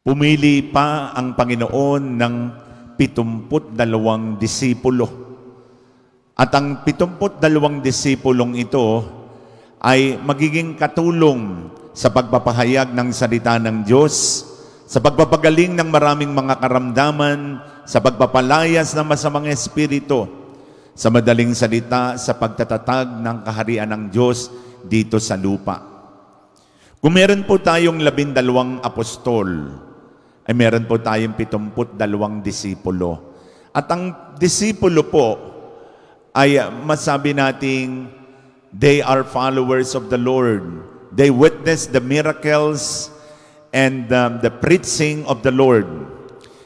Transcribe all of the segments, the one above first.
Pumili pa ang Panginoon ng 72 disipulo. At ang 72 disipulong ito ay magiging katulong sa pagpapahayag ng salita ng Diyos, sa pagpapagaling ng maraming mga karamdaman, sa pagpapalayas ng masamang espiritu, sa madaling salita, sa pagtatatag ng kaharian ng Diyos dito sa lupa. Kung meron po tayong 12 apostol, ay meron po tayong 72 disipulo. At ang disipulo po ay masabi nating they are followers of the Lord. They witness the miracles and the preaching of the Lord.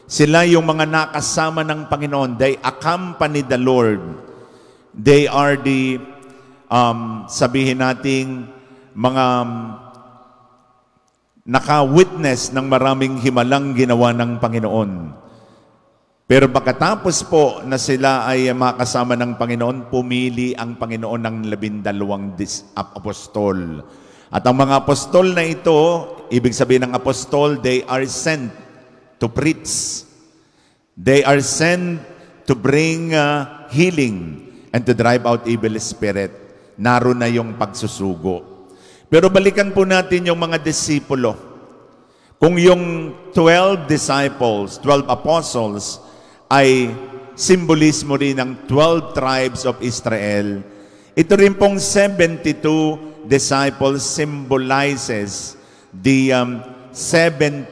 Sila yung mga nakasama ng Panginoon. They accompany the Lord. They are the, sabihin nating, mga naka-witness ng maraming himalang ginawa ng Panginoon. Pero pagkatapos po na sila ay makasama ng Panginoon, pumili ang Panginoon ng 12 apostol. At ang mga apostol na ito, ibig sabihin ng apostol, they are sent to preach. They are sent to bring healing and to drive out evil spirit. Naroon na yung pagsusugo. Pero balikan po natin yung mga disipulo. Kung yung 12 disciples, 12 apostles, ay simbolismo rin ng 12 tribes of Israel, ito rin pong 72 disciples symbolizes the 70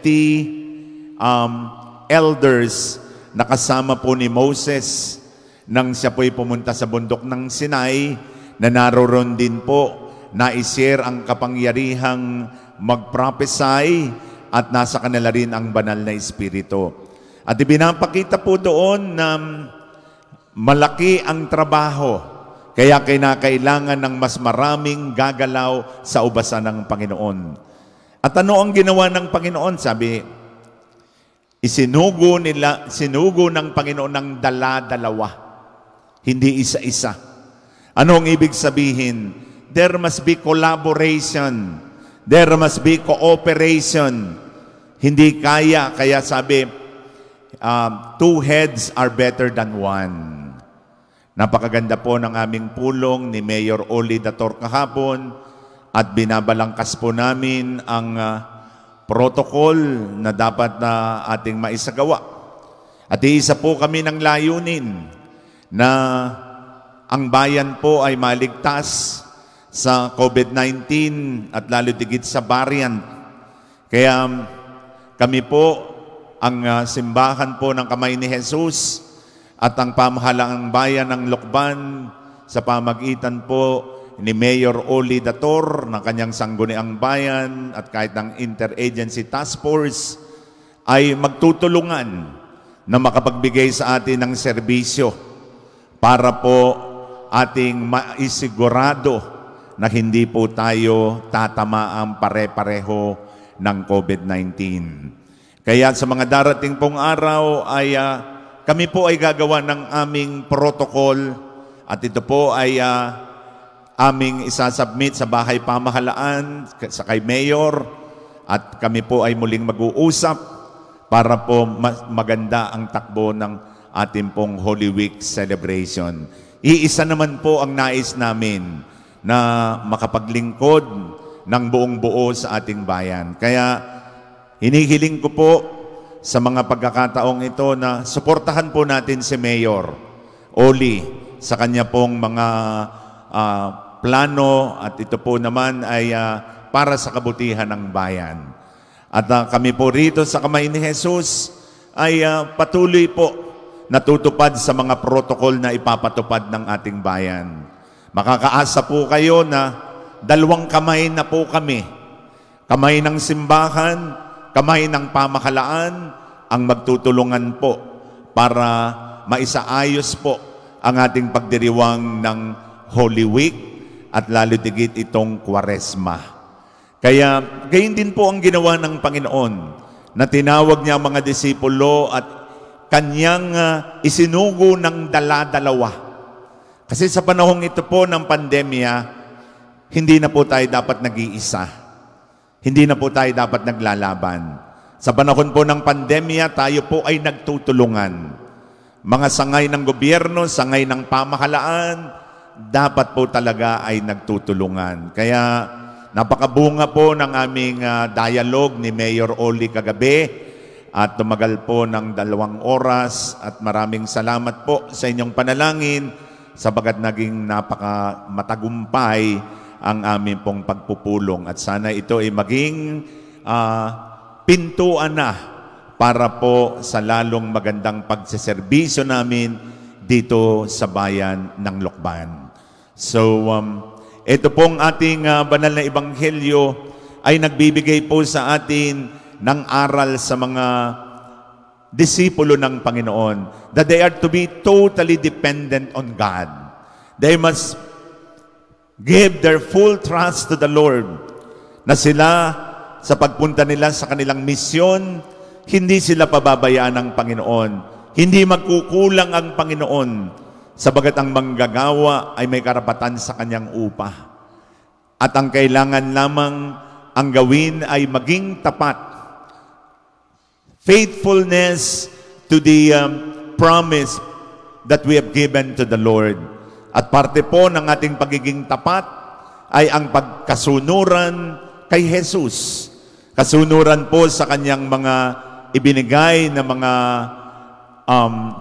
elders na kasama po ni Moses nang siya po'y pumunta sa bundok ng Sinai, na naroon din po na-share ang kapangyarihang mag-prophesy at nasa kanila rin ang banal na espiritu. At ibinapakita po doon na malaki ang trabaho, kaya kinakailangan ng mas maraming gagalaw sa ubasan ng Panginoon. At ano ang ginawa ng Panginoon? Sabi, sinugo ng Panginoon ng dala-dalawa, hindi isa-isa. Ano ang ibig sabihin? There must be collaboration. There must be cooperation. Hindi kaya sabi, 2 heads are better than 1. Napakaganda po ng aming pulong ni Mayor Oli Dator kahapon at binabalangkas po namin ang protocol na dapat na ating maisagawa. At isa po kami ng layunin na ang bayan po ay maligtas sa COVID-19 at lalo tigit sa variant. Kaya kami po, ang simbahan po ng Kamay ni Jesus at ang pamahalaang bayan ng Lokban sa pamagitan po ni Mayor Oli Dator ng kanyang sangguniang bayan at kahit ng Interagency Task Force ay magtutulungan na makapagbigay sa atin ng serbisyo para po ating maisigurado na hindi po tayo tatamaan pare-pareho ng COVID-19. Kaya sa mga darating pong araw ay kami po ay gagawa ng aming protocol at ito po ay aming isasubmit sa bahay pamahalaan sa kay Mayor at kami po ay muling mag-uusap para po maganda ang takbo ng ating pong Holy Week celebration. Iisa naman po ang nais namin na makapaglingkod ng buong buo sa ating bayan. Kaya hinihiling ko po sa mga pagkakataong ito na suportahan po natin si Mayor Oli sa kanya pong mga plano at ito po naman ay para sa kabutihan ng bayan. At kami po rito sa Kamay ni Jesus ay patuloy po natutupad sa mga protocol na ipapatupad ng ating bayan. Makakaasa po kayo na 2 kamay na po kami. Kamay ng simbahan, kamay ng pamahalaan, ang magtutulungan po para maisaayos po ang ating pagdiriwang ng Holy Week at lalo tigit itong Kwaresma. Kaya gayon din po ang ginawa ng Panginoon na tinawag niya mga disipulo at kanyang isinugo ng dala-dalawa. Kasi sa panahong ito po ng pandemya, hindi na po tayo dapat nag-iisa. Hindi na po tayo dapat naglalaban. Sa panahon po ng pandemya, tayo po ay nagtutulungan. Mga sangay ng gobyerno, sangay ng pamahalaan, dapat po talaga ay nagtutulungan. Kaya napakabunga po ng aming dialogue ni Mayor Oli kagabi at tumagal po ng 2 oras at maraming salamat po sa inyong panalangin sapagat naging matagumpay ang aming pong pagpupulong at sana ito ay maging pintuan na para po sa lalong magandang pagseserbisyo namin dito sa bayan ng Lokban. So, ito pong ating banal na ebanghelyo ay nagbibigay po sa atin ng aral sa mga disipulo ng Panginoon that they are to be totally dependent on God. They must give their full trust to the Lord na sila sa pagpunta nila sa kanilang misyon, hindi sila pababayaan ng Panginoon. Hindi magkukulang ang Panginoon sabagat ang manggagawa ay may karapatan sa kanyang upa. At ang kailangan lamang ang gawin ay maging tapat. Faithfulness to the promise that we have given to the Lord. At parte po ng ating pagiging tapat ay ang pagkasunuran kay Jesus. Kasunuran po sa kanyang mga ibinigay na mga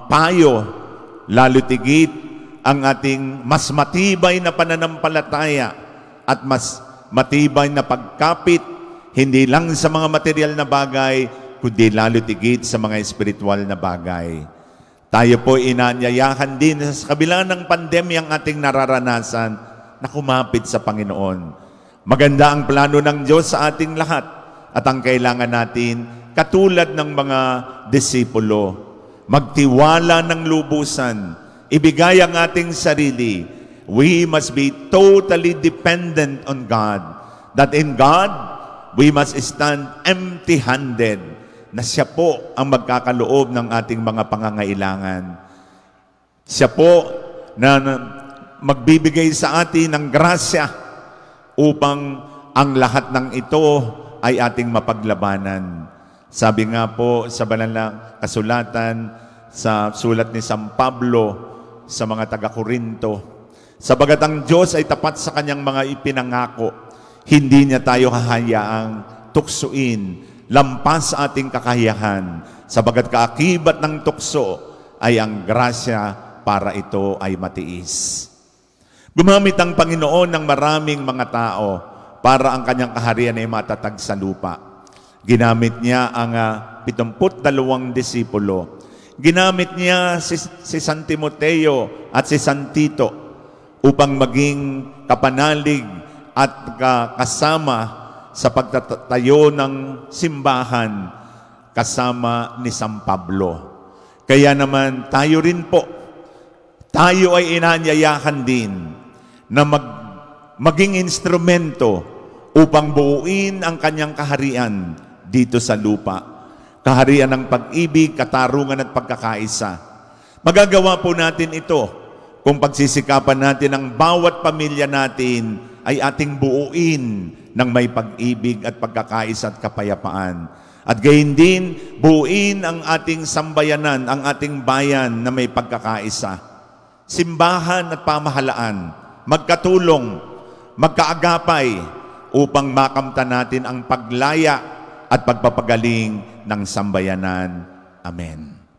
payo, lalo tigit ang ating mas matibay na pananampalataya at mas matibay na pagkapit, hindi lang sa mga material na bagay, kundi lalo tigit sa mga espiritual na bagay. Tayo po inanyayahan din sa kabila ng pandemyang ating nararanasan na kumapit sa Panginoon. Maganda ang plano ng Diyos sa ating lahat at ang kailangan natin, katulad ng mga disipulo, magtiwala ng lubusan, ibigay ang ating sarili. We must be totally dependent on God. That in God, we must stand empty-handed. Na siya po ang magkakaloob ng ating mga pangangailangan. Siya po na magbibigay sa atin ng grasya upang ang lahat ng ito ay ating mapaglabanan. Sabi nga po sa banal na kasulatan sa sulat ni San Pablo sa mga taga-Korinto, sabagat ang Diyos ay tapat sa kanyang mga ipinangako, hindi niya tayo hahayaang tuksuin lampas sa ating kakayahan, sabagat kaakibat ng tukso ay ang grasya para ito ay matiis. Gumamit ang Panginoon ng maraming mga tao para ang kanyang kaharian ay matatag sa lupa. Ginamit niya ang 72 disipulo. Ginamit niya si San Timoteo at si San Tito upang maging kapanalig at kasama sa pagtatayo ng simbahan kasama ni San Pablo. Kaya naman tayo rin po, tayo ay inanyayahan din na maging instrumento upang buuin ang kanyang kaharian dito sa lupa. Kaharian ng pag-ibig, katarungan at pagkakaisa. Magagawa po natin ito kung pagsisikapan natin ang bawat pamilya natin ay ating buuin ng may pag-ibig at pagkakaisa at kapayapaan. At gayon din, buuin ang ating sambayanan, ang ating bayan na may pagkakaisa. Simbahan at pamahalaan, magkatulong, magkaagapay upang makamtan natin ang paglaya at pagpapagaling ng sambayanan. Amen.